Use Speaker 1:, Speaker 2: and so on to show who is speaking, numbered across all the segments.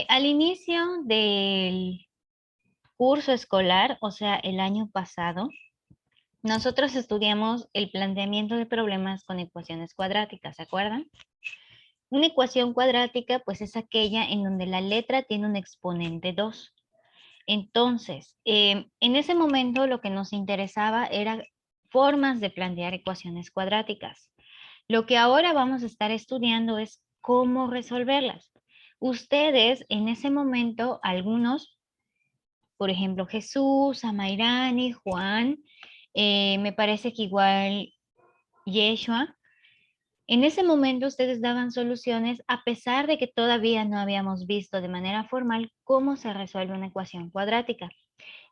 Speaker 1: Al inicio del curso escolar, o sea, el año pasado, nosotros estudiamos el planteamiento de problemas con ecuaciones cuadráticas, ¿se acuerdan? Una ecuación cuadrática, pues es aquella en donde la letra tiene un exponente 2. Entonces, en ese momento lo que nos interesaba era formas de plantear ecuaciones cuadráticas. Lo que ahora vamos a estar estudiando es cómo resolverlas. Ustedes en ese momento, algunos, por ejemplo, Jesús, Amairani, Juan, me parece que igual Yeshua, en ese momento ustedes daban soluciones a pesar de que todavía no habíamos visto de manera formal cómo se resuelve una ecuación cuadrática.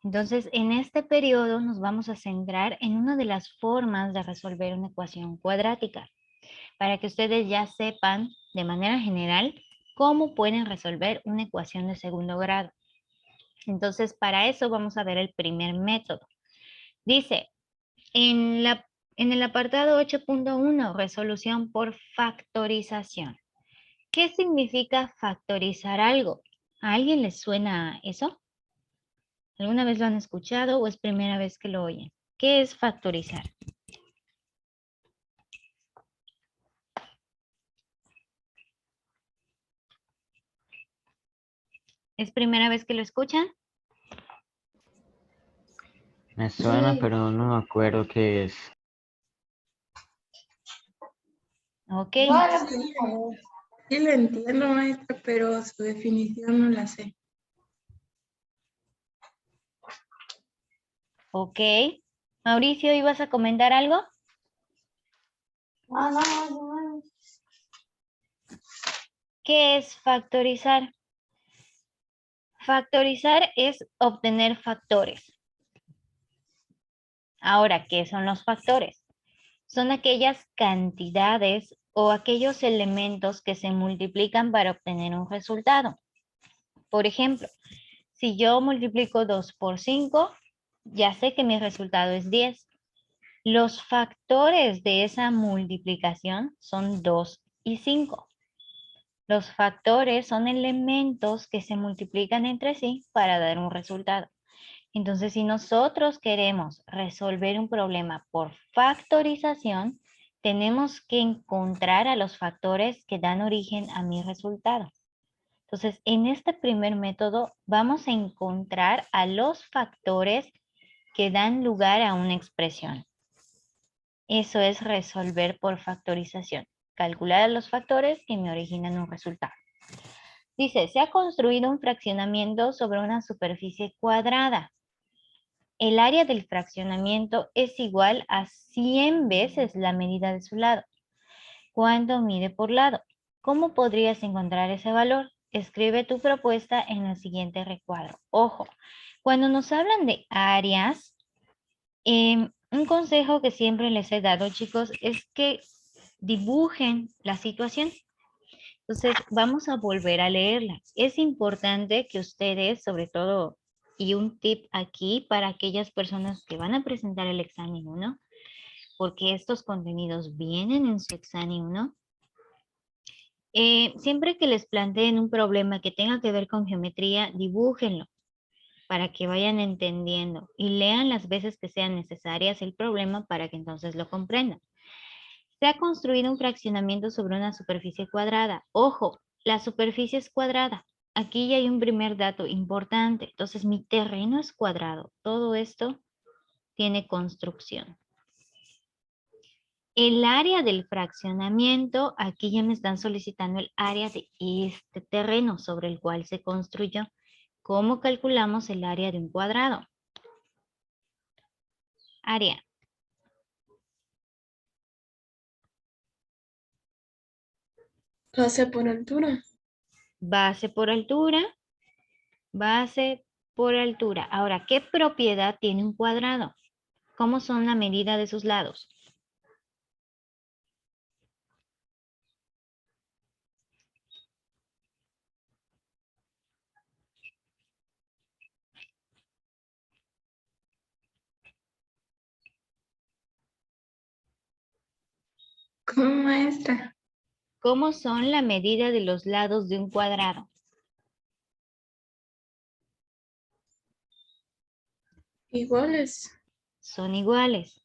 Speaker 1: Entonces, en este periodo nos vamos a centrar en una de las formas de resolver una ecuación cuadrática, para que ustedes ya sepan de manera general cómo pueden resolver una ecuación de segundo grado. Entonces, para eso vamos a ver el primer método. Dice, en el apartado 8.1, resolución por factorización. ¿Qué significa factorizar algo? ¿A alguien les suena eso? ¿Alguna vez lo han escuchado o es primera vez que lo oyen? ¿Qué es factorizar? ¿Es primera vez que lo escuchan?
Speaker 2: Me suena,
Speaker 3: Sí,
Speaker 2: pero no me acuerdo qué es.
Speaker 1: Ok.
Speaker 3: bueno, sí lo entiendo, maestra, pero su definición no la sé.
Speaker 1: Ok. Mauricio, ¿ibas a comentar algo?
Speaker 3: No.
Speaker 1: ¿Qué es factorizar? Factorizar es obtener factores. Ahora, ¿qué son los factores? Son aquellas cantidades o aquellos elementos que se multiplican para obtener un resultado. Por ejemplo, si yo multiplico 2 por 5, ya sé que mi resultado es 10. Los factores de esa multiplicación son 2 y 5. Los factores son elementos que se multiplican entre sí para dar un resultado. Entonces, si nosotros queremos resolver un problema por factorización, tenemos que encontrar a los factores que dan origen a mi resultado. Entonces, en este primer método vamos a encontrar a los factores que dan lugar a una expresión. Eso es resolver por factorización. Calcular los factores que me originan un resultado. Dice, se ha construido un fraccionamiento sobre una superficie cuadrada. El área del fraccionamiento es igual a 100 veces la medida de su lado. ¿Cuánto mide por lado? ¿Cómo podrías encontrar ese valor? Escribe tu propuesta en el siguiente recuadro. Ojo, cuando nos hablan de áreas, un consejo que siempre les he dado, chicos, es que dibujen la situación. Entonces, vamos a volver a leerla. Es importante que ustedes, sobre todo, y un tip aquí para aquellas personas que van a presentar el examen 1, porque estos contenidos vienen en su examen 1. Siempre que les planteen un problema que tenga que ver con geometría, dibújenlo para que vayan entendiendo y lean las veces que sean necesarias el problema para que entonces lo comprendan. Se ha construido un fraccionamiento sobre una superficie cuadrada. Ojo, la superficie es cuadrada. Aquí ya hay un primer dato importante. Entonces, mi terreno es cuadrado. Todo esto tiene construcción. El área del fraccionamiento, aquí ya me están solicitando el área de este terreno sobre el cual se construyó. ¿Cómo calculamos el área de un cuadrado? Área.
Speaker 3: Base por altura.
Speaker 1: Base por altura. Base por altura. Ahora, ¿qué propiedad tiene un cuadrado? ¿Cómo son la medida de sus lados?
Speaker 3: ¿Cómo, maestra?
Speaker 1: ¿Cómo son la medida de los lados de un cuadrado?
Speaker 3: iguales.
Speaker 1: Son iguales.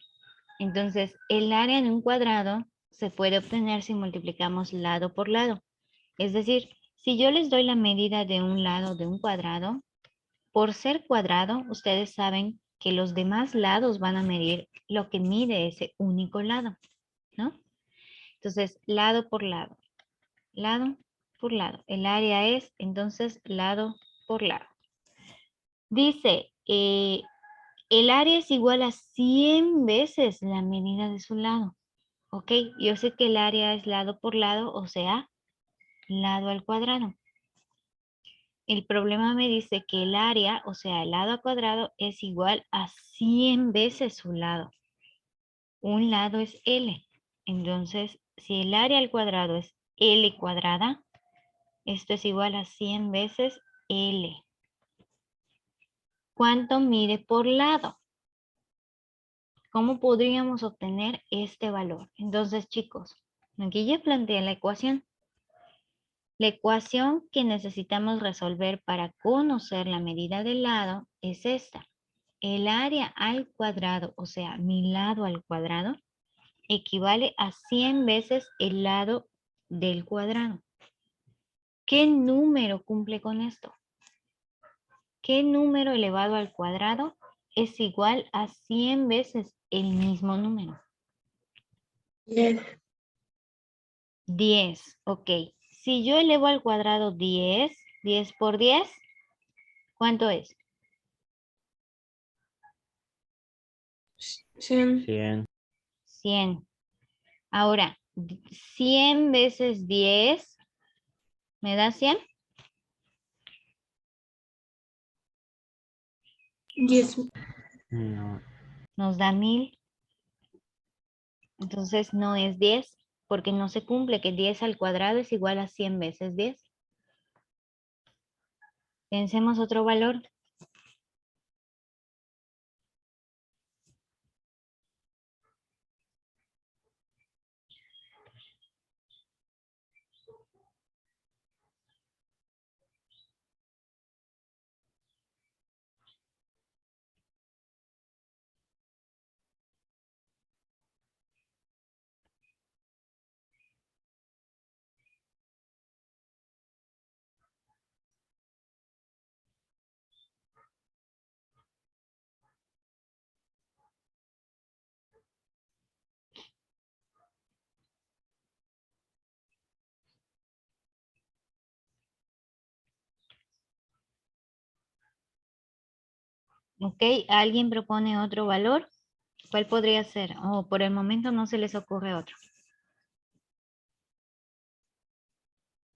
Speaker 1: Entonces, el área de un cuadrado se puede obtener si multiplicamos lado por lado. Es decir, si yo les doy la medida de un lado de un cuadrado, por ser cuadrado, ustedes saben que los demás lados van a medir lo que mide ese único lado, ¿no? Entonces, lado por lado, lado por lado. El área es, entonces, lado por lado. Dice, el área es igual a 100 veces la medida de su lado. Ok, yo sé que el área es lado por lado, o sea, lado al cuadrado. El problema me dice que el área, o sea, el lado al cuadrado, es igual a 100 veces su lado. Un lado es L. Entonces, si el área al cuadrado es L cuadrada, esto es igual a 100 veces L. ¿Cuánto mide por lado? ¿Cómo podríamos obtener este valor? Entonces, chicos, aquí ya planteé la ecuación. La ecuación que necesitamos resolver para conocer la medida del lado es esta. El área al cuadrado, o sea, mi lado al cuadrado, equivale a 100 veces el lado del cuadrado. ¿Qué número cumple con esto? ¿Qué número elevado al cuadrado es igual a 100 veces el mismo número?
Speaker 3: 10.
Speaker 1: 10, ok. Si yo elevo al cuadrado 10, 10 por 10, ¿cuánto es?
Speaker 3: 100.
Speaker 2: 100.
Speaker 1: 100. Ahora, 100 veces 10, ¿me da 100?
Speaker 3: 10.
Speaker 2: No.
Speaker 1: Nos da 1000. Entonces no es 10, porque no se cumple que 10 al cuadrado es igual a 100 veces 10. Pensemos otro valor. ¿Ok? ¿Alguien propone otro valor? ¿Cuál podría ser? Oh, por el momento no se les ocurre otro.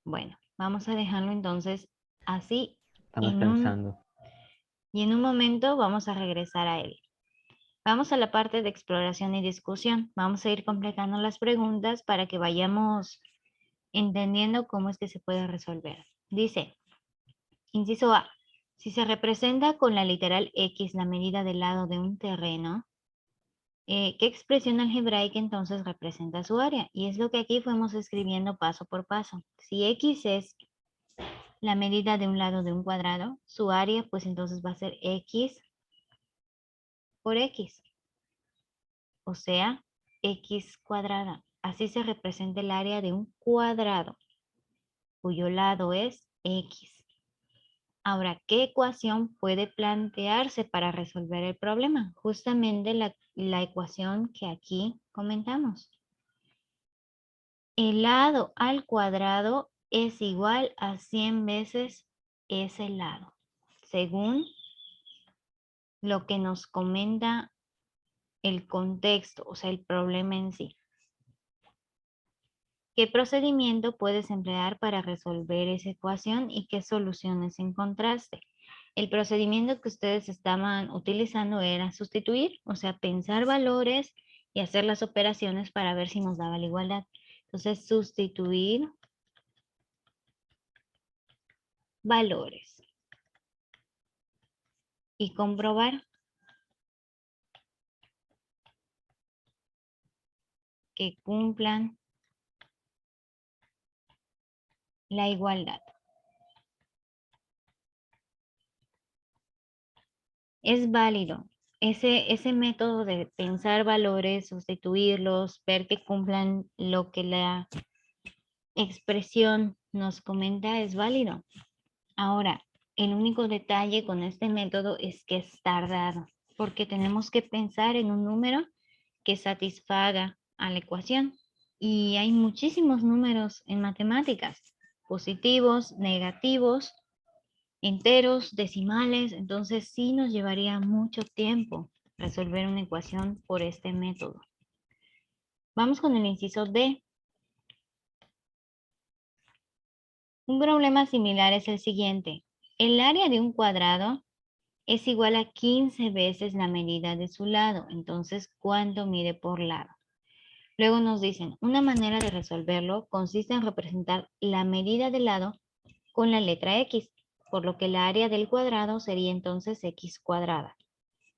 Speaker 1: Bueno, vamos a dejarlo entonces así.
Speaker 2: Estamos pensando.
Speaker 1: Y en un momento vamos a regresar a él. Vamos a la parte de exploración y discusión. Vamos a ir completando las preguntas para que vayamos entendiendo cómo es que se puede resolver. Dice, inciso A, si se representa con la literal X la medida del lado de un terreno, ¿qué expresión algebraica entonces representa su área? Y es lo que aquí fuimos escribiendo paso por paso. Si X es la medida de un lado de un cuadrado, su área pues entonces va a ser X por X. O sea, X cuadrada. Así se representa el área de un cuadrado, cuyo lado es X. Ahora, ¿qué ecuación puede plantearse para resolver el problema? Justamente la ecuación que aquí comentamos. El lado al cuadrado es igual a 100 veces ese lado, según lo que nos comenta el contexto, o sea, el problema en sí. ¿Qué procedimiento puedes emplear para resolver esa ecuación y qué soluciones encontraste? El procedimiento que ustedes estaban utilizando era sustituir, o sea, pensar valores y hacer las operaciones para ver si nos daba la igualdad. Entonces, sustituir valores y comprobar que cumplan la igualdad. Es válido ese método de pensar valores, sustituirlos, ver que cumplan lo que la expresión nos comenta es válido. Ahora, el único detalle con este método es que es tardado, porque tenemos que pensar en un número que satisfaga a la ecuación. Y hay muchísimos números en matemáticas, positivos, negativos, enteros, decimales, entonces sí nos llevaría mucho tiempo resolver una ecuación por este método. Vamos con el inciso D. Un problema similar es el siguiente. El área de un cuadrado es igual a 15 veces la medida de su lado. Entonces, ¿cuánto mide por lado? Luego nos dicen, una manera de resolverlo consiste en representar la medida del lado con la letra X, por lo que el área del cuadrado sería entonces X cuadrada.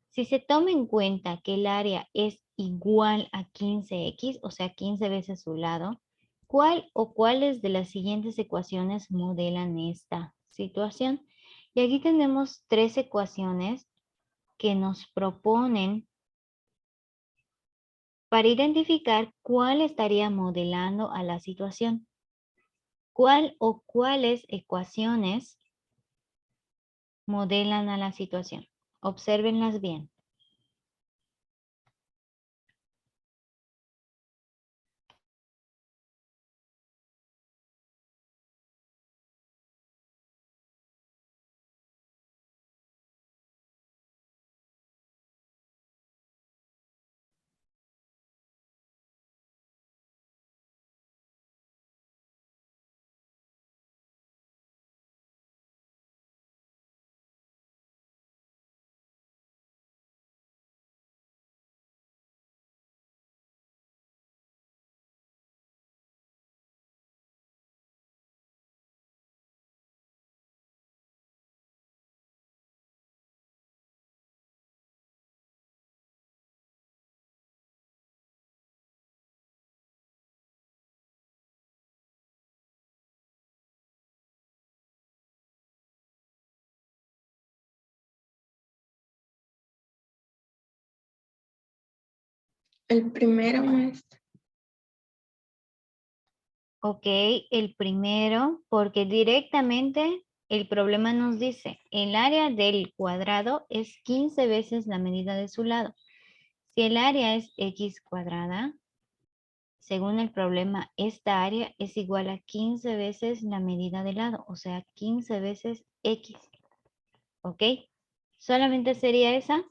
Speaker 1: Si se toma en cuenta que el área es igual a 15X, o sea, 15 veces su lado, ¿cuál o cuáles de las siguientes ecuaciones modelan esta situación? Y aquí tenemos 3 ecuaciones que nos proponen para identificar cuál estaría modelando a la situación. ¿Cuál o cuáles ecuaciones modelan a la situación? Obsérvenlas bien.
Speaker 3: El primero, maestra.
Speaker 1: Ok, el primero, porque directamente el problema nos dice, el área del cuadrado es 15 veces la medida de su lado. Si el área es X cuadrada, según el problema, esta área es igual a 15 veces la medida del lado, o sea, 15 veces X. ¿Ok? ¿Solamente sería esa?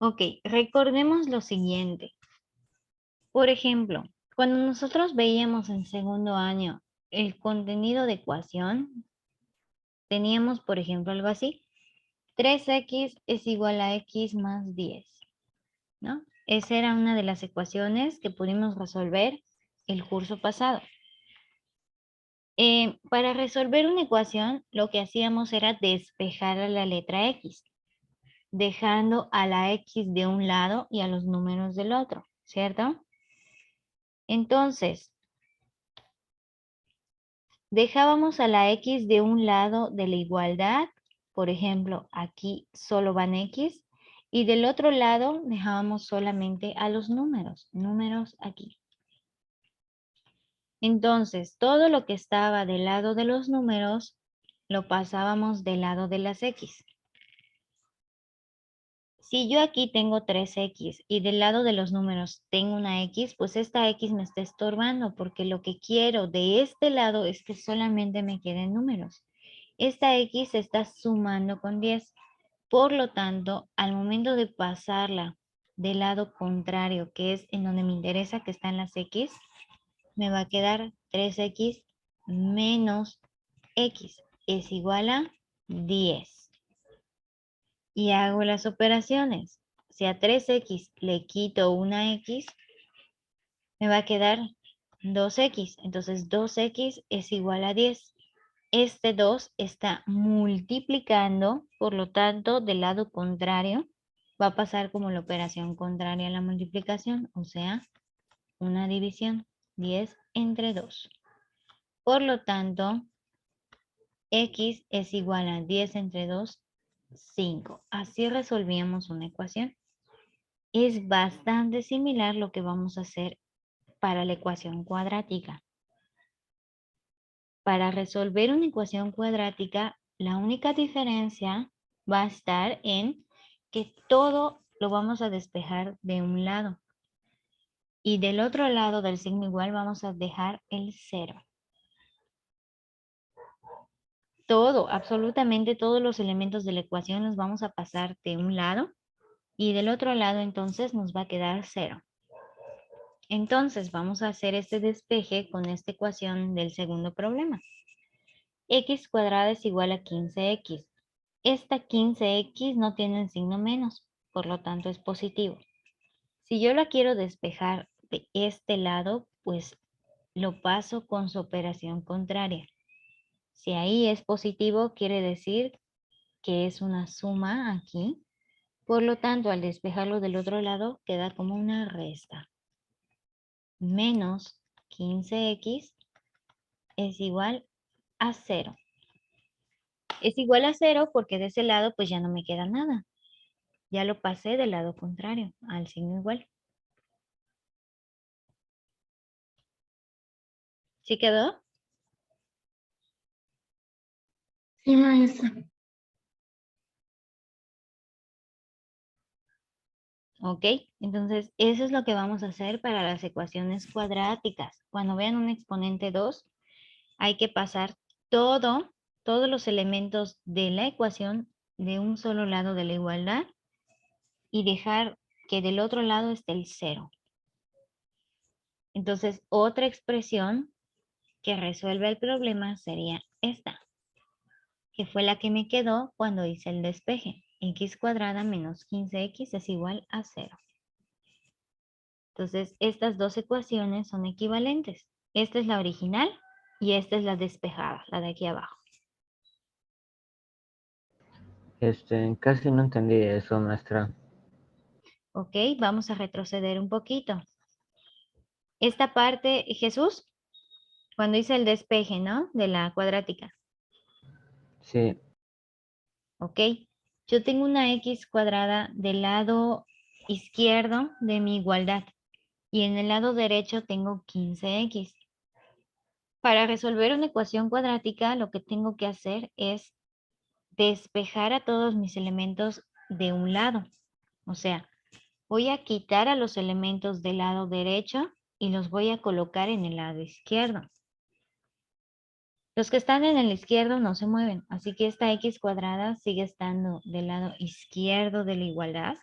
Speaker 1: Ok, recordemos lo siguiente. Por ejemplo, cuando nosotros veíamos en segundo año el contenido de ecuación, teníamos, por ejemplo, algo así. 3x es igual a x más 10, ¿no? Esa era una de las ecuaciones que pudimos resolver el curso pasado. Para resolver una ecuación, lo que hacíamos era despejar a la letra x, dejando a la x de un lado y a los números del otro, ¿cierto? Entonces, dejábamos a la x de un lado de la igualdad, por ejemplo, aquí solo van x, y del otro lado dejábamos solamente a los números aquí. Entonces, todo lo que estaba del lado de los números, lo pasábamos del lado de las x. Si yo aquí tengo 3x y del lado de los números tengo una x, pues esta x me está estorbando porque lo que quiero de este lado es que solamente me queden números. Esta x se está sumando con 10. Por lo tanto, al momento de pasarla del lado contrario, que es en donde me interesa que están las x, me va a quedar 3x menos 3x es igual a 10. Y hago las operaciones. Si a 3x le quito una x, me va a quedar 2x. Entonces 2x es igual a 10. Este 2 está multiplicando, por lo tanto, del lado contrario, va a pasar como la operación contraria a la multiplicación, o sea, una división, 10 entre 2. Por lo tanto, x es igual a 10 entre 2, 5. Así resolvíamos una ecuación. Es bastante similar lo que vamos a hacer para la ecuación cuadrática. Para resolver una ecuación cuadrática, la única diferencia va a estar en que todo lo vamos a despejar de un lado. Y del otro lado del signo igual vamos a dejar el 0. Todo, absolutamente todos los elementos de la ecuación los vamos a pasar de un lado. Y del otro lado entonces nos va a quedar 0. Entonces vamos a hacer este despeje con esta ecuación del segundo problema. X cuadrada es igual a 15x. Esta 15x no tiene el signo menos, por lo tanto es positivo. Si yo la quiero despejar de este lado, pues lo paso con su operación contraria. Si ahí es positivo, quiere decir que es una suma aquí. Por lo tanto, al despejarlo del otro lado, queda como una resta. Menos 15x es igual a 0. Es igual a 0 porque de ese lado pues ya no me queda nada. Ya lo pasé del lado contrario, al signo igual. ¿Sí quedó?
Speaker 3: Sí, maestra.
Speaker 1: Ok, entonces eso es lo que vamos a hacer para las ecuaciones cuadráticas. Cuando vean un exponente 2, hay que pasar todos los elementos de la ecuación de un solo lado de la igualdad y dejar que del otro lado esté el 0. Entonces, otra expresión que resuelve el problema sería esta, que fue la que me quedó cuando hice el despeje. X cuadrada menos 15x es igual a 0. Entonces, estas dos ecuaciones son equivalentes. Esta es la original y esta es la despejada, la de aquí abajo.
Speaker 2: Casi no entendí eso, maestra.
Speaker 1: Ok, vamos a retroceder un poquito. Esta parte, Jesús, cuando hice el despeje, ¿no? De la cuadrática.
Speaker 2: Sí,
Speaker 1: Ok, yo tengo una x cuadrada del lado izquierdo de mi igualdad y en el lado derecho tengo 15x. Para resolver una ecuación cuadrática, lo que tengo que hacer es despejar a todos mis elementos de un lado. O sea, voy a quitar a los elementos del lado derecho y los voy a colocar en el lado izquierdo. Los que están en el izquierdo no se mueven, así que esta x cuadrada sigue estando del lado izquierdo de la igualdad.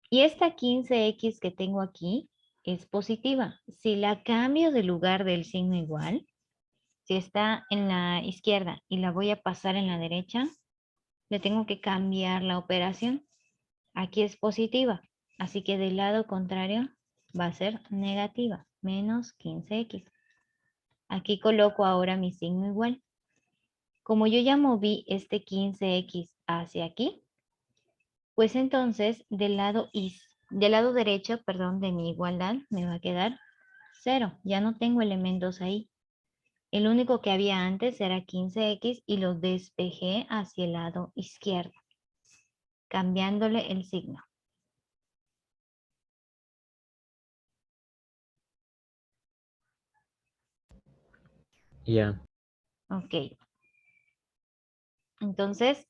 Speaker 1: Y esta 15x que tengo aquí es positiva. Si la cambio de lugar del signo igual, si está en la izquierda y la voy a pasar en la derecha, le tengo que cambiar la operación. Aquí es positiva, así que del lado contrario va a ser negativa, menos 15x. Aquí coloco ahora mi signo igual. Como yo ya moví este 15x hacia aquí, pues entonces del lado derecho, perdón, de mi igualdad me va a quedar 0. Ya no tengo elementos ahí. El único que había antes era 15x y lo despejé hacia el lado izquierdo, cambiándole el signo.
Speaker 2: ya.
Speaker 1: Ok. Entonces,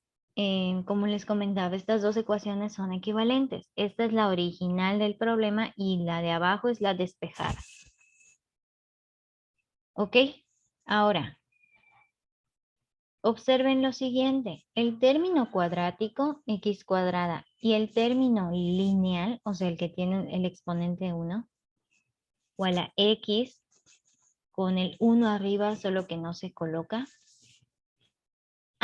Speaker 1: como les comentaba, estas dos ecuaciones son equivalentes. Esta es la original del problema y la de abajo es la despejada. Ok. Ahora, observen lo siguiente, el término cuadrático, x cuadrada, y el término lineal, o sea, el que tiene el exponente 1, o a la x con el 1 arriba, solo que no se coloca,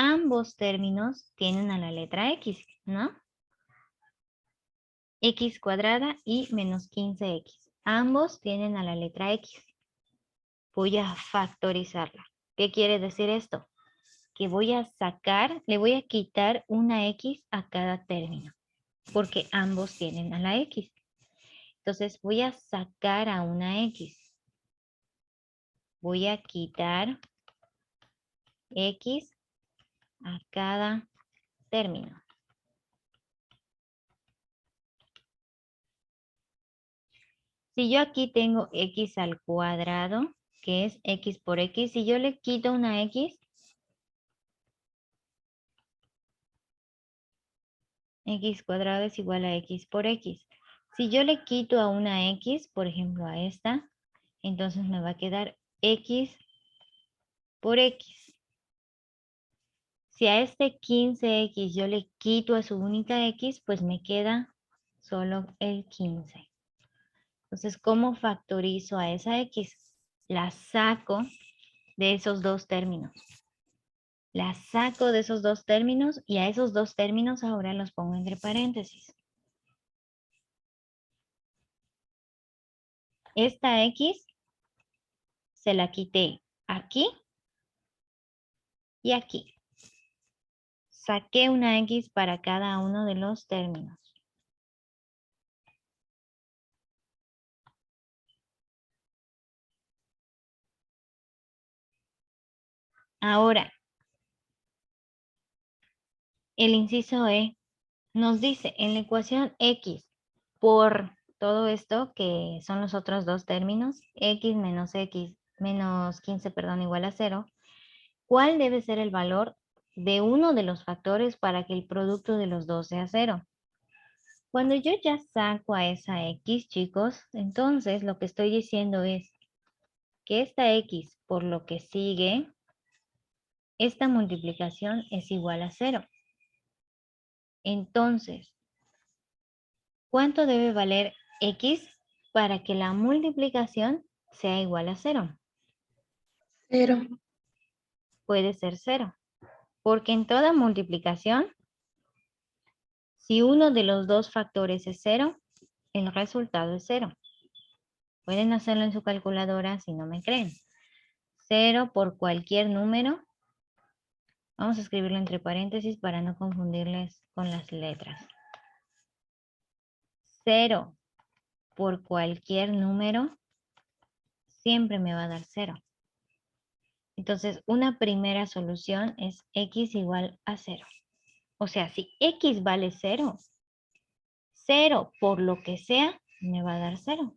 Speaker 1: ambos términos tienen a la letra X, ¿no? X cuadrada y menos 15X. Ambos tienen a la letra X. Voy a factorizarla. ¿Qué quiere decir esto? Que voy a sacar, le voy a quitar una X a cada término, porque ambos tienen a la X. Entonces voy a sacar a una X. Voy a quitar X a cada término. Si yo aquí tengo X al cuadrado, que es X por X, si yo le quito una X, X cuadrado es igual a X por X. Si yo le quito a una X, por ejemplo a esta, entonces me va a quedar X por X. Si a este 15X yo le quito a su única X, pues me queda solo el 15. Entonces, ¿cómo factorizo a esa X? La saco de esos dos términos. La saco de esos dos términos y a esos dos términos ahora los pongo entre paréntesis. Esta X se la quité aquí y aquí. Saqué una X para cada uno de los términos. Ahora, el inciso E nos dice en la ecuación X por todo esto que son los otros dos términos, X menos 15, perdón, igual a 0, ¿cuál debe ser el valor de uno de los factores para que el producto de los dos sea 0? Cuando yo ya saco a esa X, chicos, entonces lo que estoy diciendo es que esta X por lo que sigue, esta multiplicación es igual a 0. Entonces, ¿cuánto debe valer X para que la multiplicación sea igual a 0?
Speaker 3: 0.
Speaker 1: Puede ser 0, porque en toda multiplicación, si uno de los dos factores es 0, el resultado es 0. Pueden hacerlo en su calculadora si no me creen. 0 por cualquier número. Vamos a escribirlo entre paréntesis para no confundirles con las letras. 0 por cualquier número siempre me va a dar 0. Entonces, una primera solución es X igual a 0. O sea, si X vale 0, 0 por lo que sea, me va a dar 0.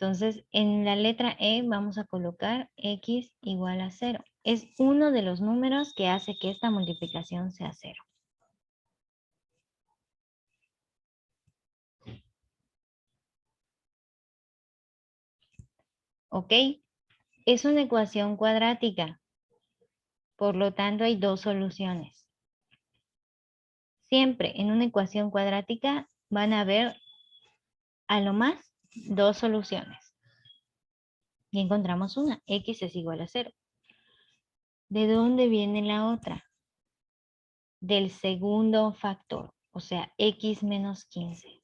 Speaker 1: Entonces, en la letra E vamos a colocar X igual a 0. Es uno de los números que hace que esta multiplicación sea 0. ¿Ok? Es una ecuación cuadrática. Por lo tanto, hay dos soluciones. Siempre en una ecuación cuadrática van a haber a lo más dos soluciones. Y encontramos una, X es igual a 0. ¿De dónde viene la otra? Del segundo factor, o sea, X menos 15.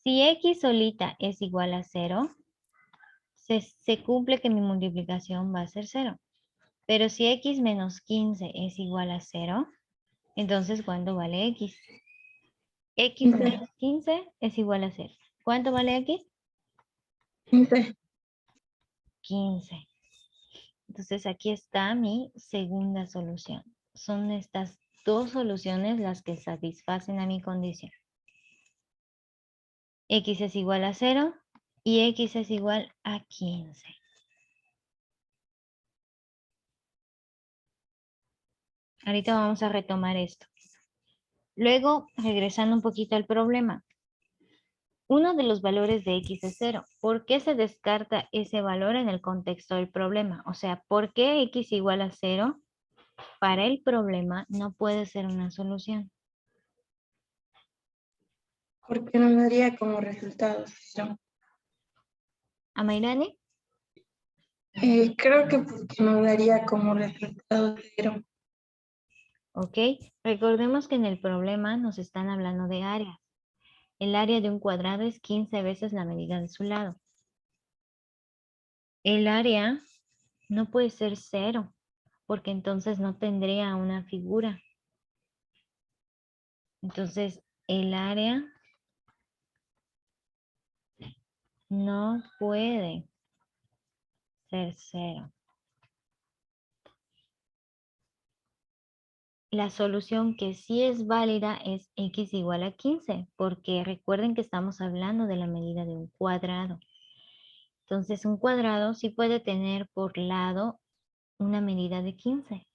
Speaker 1: Si X solita es igual a 0, se cumple que mi multiplicación va a ser 0. Pero si X menos 15 es igual a 0, entonces ¿cuánto vale X? X menos 15 es igual a 0. ¿Cuánto vale X?
Speaker 3: 15.
Speaker 1: 15. Entonces aquí está mi segunda solución. Son estas dos soluciones las que satisfacen a mi condición. X es igual a 0 y X es igual a 15. Ahorita vamos a retomar esto. Luego, regresando un poquito al problema. Uno de los valores de X es 0. ¿Por qué se descarta ese valor en el contexto del problema? O sea, ¿por qué X igual a 0 para el problema no puede ser una solución?
Speaker 3: Porque nos daría como resultado 0.
Speaker 1: ¿Amairani?
Speaker 3: Creo que porque nos daría como resultado 0.
Speaker 1: ¿Ok? Recordemos que en el problema nos están hablando de áreas. El área de un cuadrado es 15 veces la medida de su lado. El área no puede ser 0, porque entonces no tendría una figura. Entonces, el área no puede ser 0. La solución que sí es válida es x igual a 15, porque recuerden que estamos hablando de la medida de un cuadrado. Entonces, un cuadrado sí puede tener por lado una medida de 15.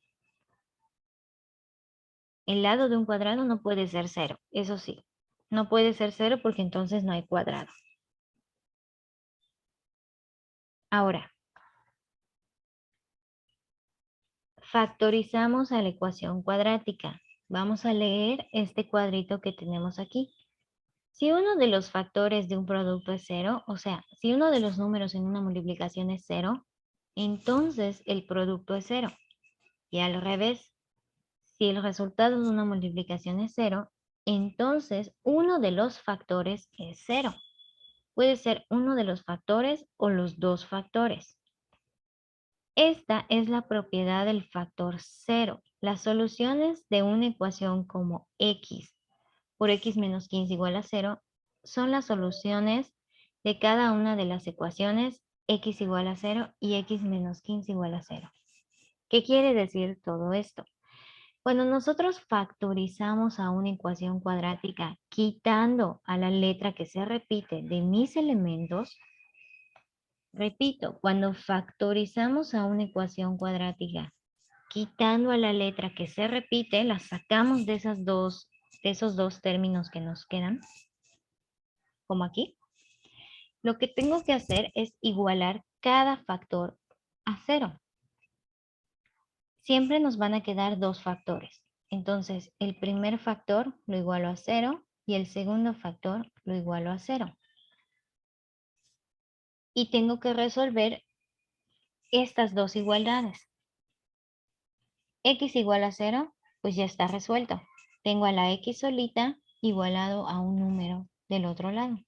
Speaker 1: El lado de un cuadrado no puede ser 0, eso sí. No puede ser 0 porque entonces no hay cuadrado. Ahora, factorizamos a la ecuación cuadrática. Vamos a leer este cuadrito que tenemos aquí. Si uno de los factores de un producto es 0, o sea, si uno de los números en una multiplicación es 0, entonces el producto es 0. Y al revés, si el resultado de una multiplicación es 0, entonces uno de los factores es 0. Puede ser uno de los factores o los dos factores. Esta es la propiedad del factor 0. Las soluciones de una ecuación como x por x menos 15 igual a 0 son las soluciones de cada una de las ecuaciones x igual a 0 y x menos 15 igual a 0. ¿Qué quiere decir todo esto? Cuando nosotros factorizamos a una ecuación cuadrática quitando a la letra que se repite de mis elementos, repito, cuando factorizamos a una ecuación cuadrática quitando a la letra que se repite, la sacamos de esos dos términos que nos quedan, como aquí. Lo que tengo que hacer es igualar cada factor a 0. Siempre nos van a quedar dos factores. Entonces, el primer factor lo igualo a 0 y el segundo factor lo igualo a 0. Y tengo que resolver estas dos igualdades. X igual a 0, pues ya está resuelto. Tengo a la X solita igualado a un número del otro lado.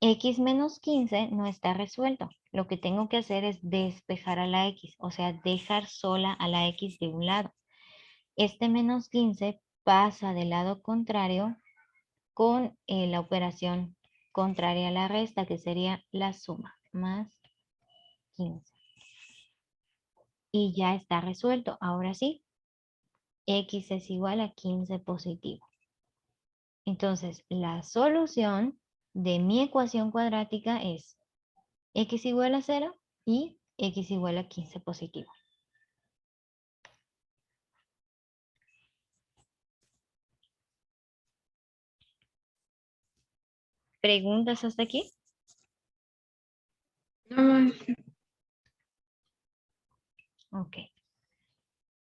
Speaker 1: X menos 15 no está resuelto. Lo que tengo que hacer es despejar a la X, o sea, dejar sola a la X de un lado. Este menos 15 pasa del lado contrario con la operación contraria a la resta, que sería la suma, más 15. Y ya está resuelto. Ahora sí, X es igual a 15 positivo. Entonces, la solución de mi ecuación cuadrática es X igual a 0 y X igual a 15 positivo. ¿Preguntas hasta aquí?
Speaker 3: No,
Speaker 1: Ok.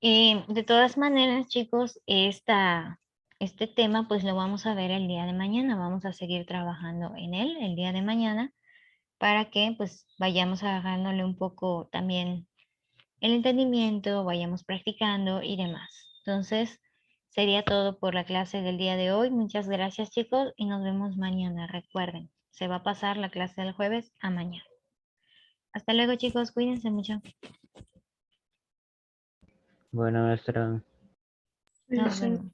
Speaker 1: De todas maneras, chicos, este tema pues lo vamos a ver el día de mañana. Vamos a seguir trabajando en él el día de mañana para que pues vayamos agarrándole un poco también el entendimiento, vayamos practicando y demás. Entonces, sería todo por la clase del día de hoy. Muchas gracias, chicos, y nos vemos mañana. Recuerden, se va a pasar la clase del jueves a mañana. Hasta luego, chicos. Cuídense mucho.
Speaker 2: Bueno, maestra.
Speaker 1: Nos vemos.